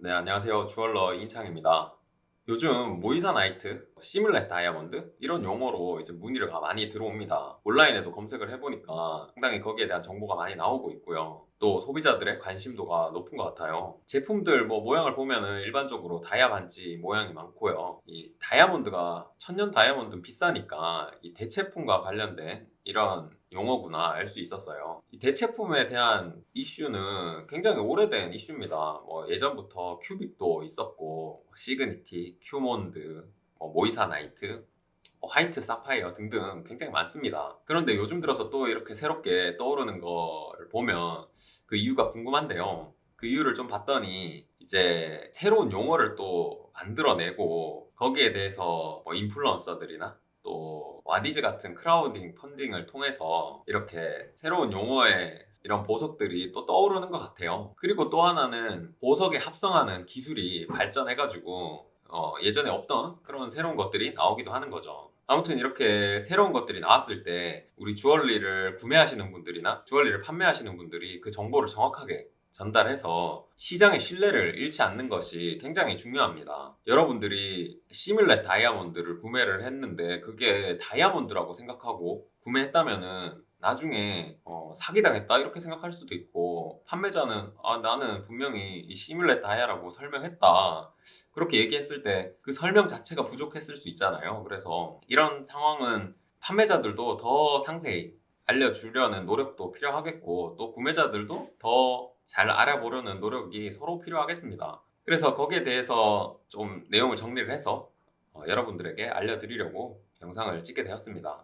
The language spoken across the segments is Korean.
네, 안녕하세요. 주얼러 이인창입니다. 요즘 모이사나이트, 시뮬렛 다이아몬드 이런 용어로 이제 문의가 많이 들어옵니다. 온라인에도 검색을 해보니까 상당히 거기에 대한 정보가 많이 나오고 있고요. 또 소비자들의 관심도가 높은 것 같아요. 제품들 모양을 보면은 일반적으로 다이아 반지 모양이 많고요. 이 다이아몬드가 천년 다이아몬드는 비싸니까 이 대체품과 관련된 이런 용어구나 알 수 있었어요. 이 대체품에 대한 이슈는 굉장히 오래된 이슈입니다. 예전부터 큐빅도 있었고, 시그니티, 큐몬드, 모이사나이트, 화이트 사파이어 등등 굉장히 많습니다. 그런데 요즘 들어서 또 이렇게 새롭게 떠오르는 걸 보면 그 이유가 궁금한데요. 그 이유를 좀 봤더니 이제 새로운 용어를 또 만들어내고 거기에 대해서 인플루언서들이나 또 와디즈 같은 크라우딩 펀딩을 통해서 이렇게 새로운 용어의 이런 보석들이 또 떠오르는 것 같아요. 그리고 또 하나는 보석에 합성하는 기술이 발전해가지고 예전에 없던 그런 새로운 것들이 나오기도 하는 거죠. 아무튼 이렇게 새로운 것들이 나왔을 때 우리 주얼리를 구매하시는 분들이나 주얼리를 판매하시는 분들이 그 정보를 정확하게 전달해서 시장의 신뢰를 잃지 않는 것이 굉장히 중요합니다. 여러분들이 시뮬렛 다이아몬드를 구매를 했는데 그게 다이아몬드라고 생각하고 구매했다면은 나중에 사기당했다 이렇게 생각할 수도 있고, 판매자는 나는 분명히 이 시뮬렛 다이아라고 설명했다 그렇게 얘기했을 때 그 설명 자체가 부족했을 수 있잖아요. 그래서 이런 상황은 판매자들도 더 상세히 알려주려는 노력도 필요하겠고, 또 구매자들도 더 잘 알아보려는 노력이 서로 필요하겠습니다. 그래서 거기에 대해서 좀 내용을 정리를 해서 여러분들에게 알려드리려고 영상을 찍게 되었습니다.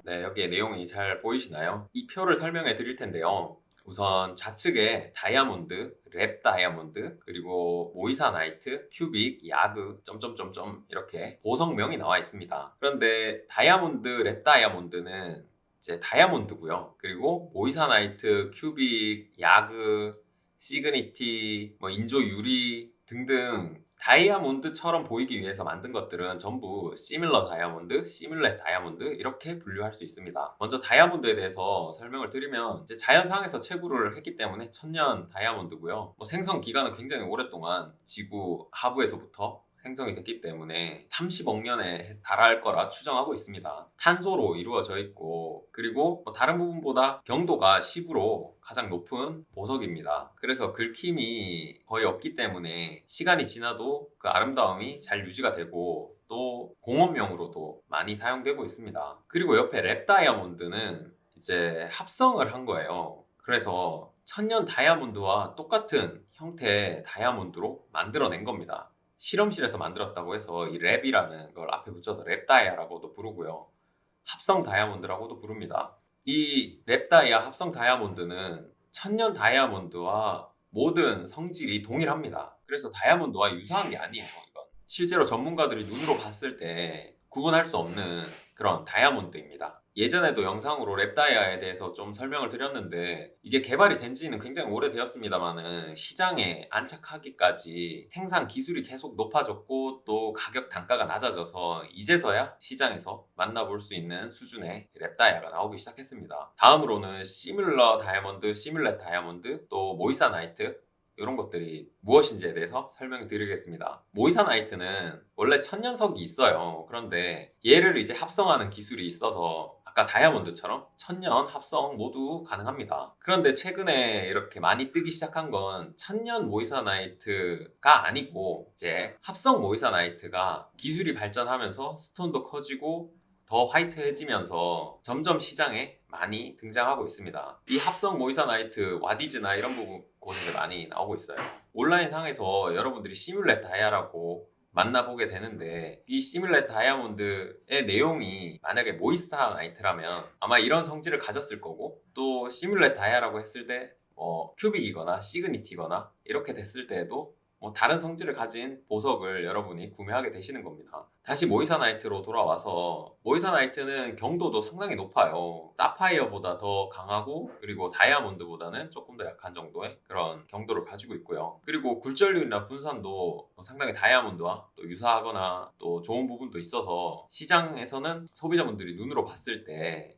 네, 여기에 내용이 잘 보이시나요? 이 표를 설명해 드릴 텐데요. 우선 좌측에 다이아몬드, 랩 다이아몬드, 그리고 모이사나이트, 큐빅, 야그, 점점점점 이렇게 보석명이 나와 있습니다. 그런데 다이아몬드, 랩 다이아몬드는 이제 다이아몬드고요. 그리고 모이사나이트, 큐빅, 야그, 시그니티, 인조 유리 등등 다이아몬드처럼 보이기 위해서 만든 것들은 전부 시밀러 다이아몬드, 시뮬렛 다이아몬드 이렇게 분류할 수 있습니다. 먼저 다이아몬드에 대해서 설명을 드리면 이제 자연상에서 채굴을 했기 때문에 천년 다이아몬드고요. 생성 기간은 굉장히 오랫동안 지구 하부에서부터 생성이 됐기 때문에 30억 년에 달할 거라 추정하고 있습니다. 탄소로 이루어져 있고, 그리고 다른 부분보다 경도가 10으로 가장 높은 보석입니다. 그래서 긁힘이 거의 없기 때문에 시간이 지나도 그 아름다움이 잘 유지가 되고, 또 공업용으로도 많이 사용되고 있습니다. 그리고 옆에 랩 다이아몬드는 이제 합성을 한 거예요. 그래서 천년 다이아몬드와 똑같은 형태의 다이아몬드로 만들어낸 겁니다. 실험실에서 만들었다고 해서 이 랩이라는 걸 앞에 붙여서 랩다이아라고도 부르고요. 합성 다이아몬드라고도 부릅니다. 이 랩다이아 합성 다이아몬드는 천년 다이아몬드와 모든 성질이 동일합니다. 그래서 다이아몬드와 유사한 게 아니에요, 이건. 실제로 전문가들이 눈으로 봤을 때 구분할 수 없는 그런 다이아몬드입니다. 예전에도 영상으로 랩다이아에 대해서 좀 설명을 드렸는데, 이게 개발이 된 지는 굉장히 오래되었습니다만은 시장에 안착하기까지 생산 기술이 계속 높아졌고 또 가격 단가가 낮아져서 이제서야 시장에서 만나볼 수 있는 수준의 랩다이아가 나오기 시작했습니다. 다음으로는 시뮬러 다이아몬드, 시뮬렛 다이아몬드, 또 모이사나이트 이런 것들이 무엇인지에 대해서 설명을 드리겠습니다. 모이사나이트는 원래 천년석이 있어요. 그런데 얘를 이제 합성하는 기술이 있어서 아까 다이아몬드처럼 천년 합성 모두 가능합니다. 그런데 최근에 이렇게 많이 뜨기 시작한 건 천년 모이사나이트가 아니고 이제 합성 모이사나이트가 기술이 발전하면서 스톤도 커지고 더 화이트해지면서 점점 시장에 많이 등장하고 있습니다. 이 합성 모이사나이트 와디즈나 이런 부분 곳에서 많이 나오고 있어요. 온라인 상에서 여러분들이 시뮬렛 다이아라고 만나보게 되는데, 이 시뮬렛 다이아몬드의 내용이 만약에 모이스타 나이트라면 아마 이런 성질을 가졌을 거고, 또 시뮬렛 다이아라고 했을 때 큐빅이거나 시그니티거나 이렇게 됐을 때에도 다른 성질을 가진 보석을 여러분이 구매하게 되시는 겁니다. 다시 모이사나이트로 돌아와서, 모이사나이트는 경도도 상당히 높아요. 사파이어보다 더 강하고, 그리고 다이아몬드보다는 조금 더 약한 정도의 그런 경도를 가지고 있고요. 그리고 굴절률이나 분산도 상당히 다이아몬드와 또 유사하거나 또 좋은 부분도 있어서 시장에서는 소비자분들이 눈으로 봤을 때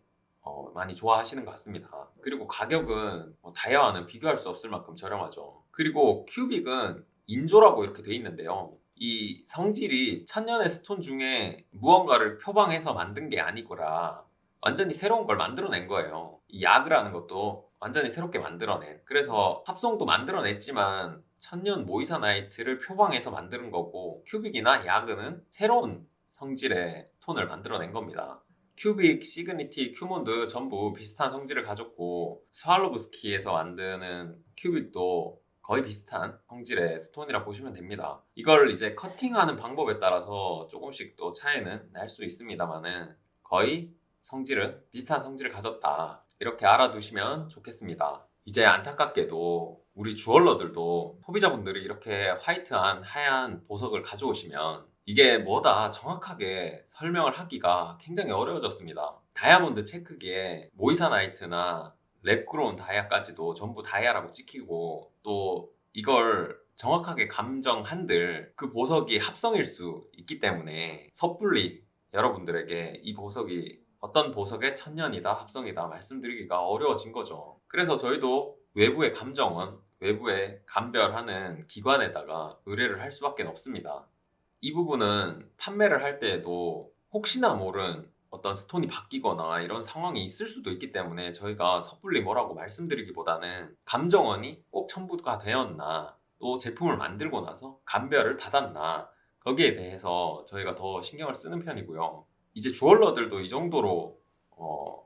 많이 좋아하시는 것 같습니다. 그리고 가격은 다이아와는 비교할 수 없을 만큼 저렴하죠. 그리고 큐빅은 인조라고 이렇게 돼 있는데요. 이 성질이 천년의 스톤 중에 무언가를 표방해서 만든 게 아니거라 완전히 새로운 걸 만들어낸 거예요. 이 야그라는 것도 완전히 새롭게 만들어낸, 그래서 합성도 만들어냈지만 천년 모이사나이트를 표방해서 만드는 거고, 큐빅이나 야그는 새로운 성질의 톤을 만들어낸 겁니다. 큐빅, 시그니티, 큐몬드 전부 비슷한 성질을 가졌고, 스왈로브스키에서 만드는 큐빅도 거의 비슷한 성질의 스톤이라 보시면 됩니다. 이걸 이제 커팅하는 방법에 따라서 조금씩 또 차이는 날 수 있습니다만은 거의 성질은 비슷한 성질을 가졌다, 이렇게 알아두시면 좋겠습니다. 이제 안타깝게도 우리 주얼러들도 소비자분들이 이렇게 화이트한 하얀 보석을 가져오시면 이게 뭐다 정확하게 설명을 하기가 굉장히 어려워졌습니다. 다이아몬드 체크기에 모이사나이트나 랩그로운 다이아까지도 전부 다이아라고 찍히고, 또 이걸 정확하게 감정한들 그 보석이 합성일 수 있기 때문에 섣불리 여러분들에게 이 보석이 어떤 보석의 천년이다, 합성이다 말씀드리기가 어려워진 거죠. 그래서 저희도 외부의 감정원, 외부에 감별하는 기관에다가 의뢰를 할 수밖에 없습니다. 이 부분은 판매를 할 때에도 혹시나 모른 어떤 스톤이 바뀌거나 이런 상황이 있을 수도 있기 때문에 저희가 섣불리 뭐라고 말씀드리기보다는 감정원이 꼭 첨부가 되었나, 또 제품을 만들고 나서 감별을 받았나, 거기에 대해서 저희가 더 신경을 쓰는 편이고요. 이제 주얼러들도 이 정도로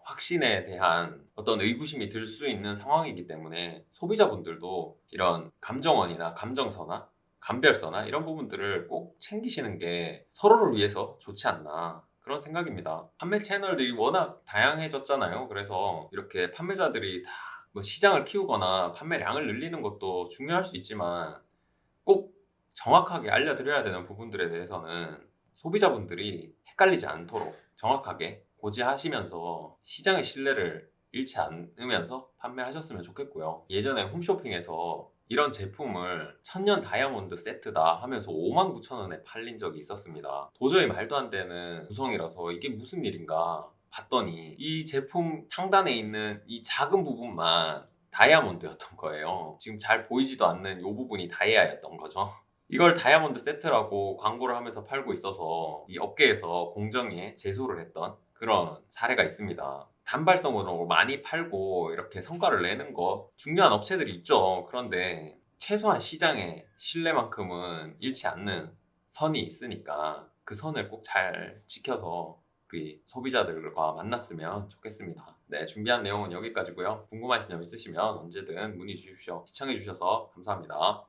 확신에 대한 어떤 의구심이 들 수 있는 상황이기 때문에 소비자분들도 이런 감정원이나 감정서나 감별서나 이런 부분들을 꼭 챙기시는 게 서로를 위해서 좋지 않나, 그런 생각입니다. 판매 채널들이 워낙 다양해졌잖아요. 그래서 이렇게 판매자들이 다 뭐 시장을 키우거나 판매량을 늘리는 것도 중요할 수 있지만 꼭 정확하게 알려드려야 되는 부분들에 대해서는 소비자분들이 헷갈리지 않도록 정확하게 고지하시면서 시장의 신뢰를 잃지 않으면서 판매하셨으면 좋겠고요. 예전에 홈쇼핑에서 이런 제품을 천년 다이아몬드 세트다 하면서 59,000원에 팔린 적이 있었습니다. 도저히 말도 안 되는 구성이라서 이게 무슨 일인가 봤더니 이 제품 상단에 있는 이 작은 부분만 다이아몬드였던 거예요. 지금 잘 보이지도 않는 이 부분이 다이아였던 거죠. 이걸 다이아몬드 세트라고 광고를 하면서 팔고 있어서 이 업계에서 공정위에 제소를 했던 그런 사례가 있습니다. 단발성으로 많이 팔고 이렇게 성과를 내는 거 중요한 업체들이 있죠. 그런데 최소한 시장의 신뢰만큼은 잃지 않는 선이 있으니까 그 선을 꼭 잘 지켜서 우리 소비자들과 만났으면 좋겠습니다. 네, 준비한 내용은 여기까지고요. 궁금하신 점 있으시면 언제든 문의 주십시오. 시청해주셔서 감사합니다.